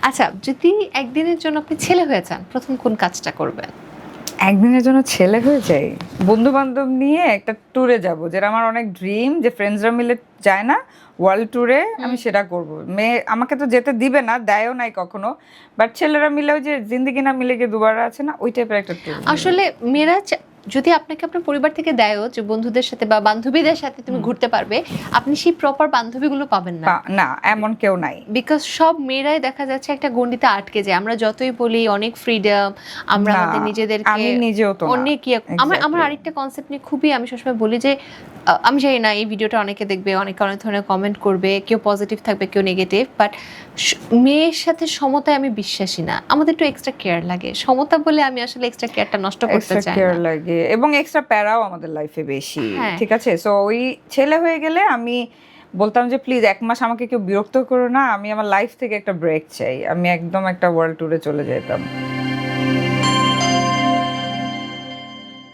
আচ্ছা, যদি একদিনের জন্য আপনি ছেলে হয়ে যান, প্রথম কোন কাজটা করবেন? একদিনের জন্য ছেলে হয়ে যাই, বন্ধু বান্ধব নিয়ে একটা ট্যুরে যাব, যেটা আমার অনেক ড্রিম, যে ফ্রেন্ডসরা মিলে যায় না ওয়ার্ল্ড ট্যুরে, আমি সেটা করব। মেয়ে আমাকে তো যেতে দিবে না, দেয়ও নাই কখনো, বাট ছেলেরা মিলে ওই যে জিন্দেগি না মিলে গিয়ে দুবার আছে না, ওই টাইপের একটা ট্যুর। আসলে মেয়েরা যদি আপনাকে আপনার পরিবার থেকে দেয়ও যে বন্ধুদের সাথে বা বান্ধবীদের সাথে তুমি ঘুরতে পারবে, আপনি সেই প্রপার বান্ধবীগুলো পাবেন না। না, এমন কেউ নাই। বিকজ সব মেয়েরাই দেখা যাচ্ছে একটা গণ্ডিতে আটকে যায়। আমরা যতই বলি অনেক ফ্রিডম, আমরা না, আমাদের নিজেদেরকে আমি নিজেও তো না। অনেক আমার আমার Exactly. আরেকটা কনসেপ্ট নিয়ে খুবই আমি সবসময় বলি যে আমি জানি না এই ভিডিওটা অনেকে দেখবে, অনেকে অনেক ধরনের কমেন্ট করবে, কেউ পজিটিভ থাকবে কেউ নেগেটিভ, বাট মেয়ের সাথে সমতায় আমি বিশ্বাসী না। আমাদের একটু এক্সট্রা কেয়ার লাগে। সমতা বলে আমি আসলে এক্সট্রা কেয়ারটা নষ্ট করতে এক্সট্রা চাই কেয়ার না। লাগে এবং এক্সট্রা প্যারাও আমাদের লাইফে বেশি। হ্যাঁ। ঠিক আছে, সো ওই ছেলে হয়ে গেলে আমি বলতাম যে প্লিজ 1 মাস আমাকে কেউ বিরক্ত করো না, আমি আমার লাইফ থেকে একটা ব্রেক চাই, আমি একদম একটা ওয়ার্ল্ড ট্যুরে চলে যেতাম।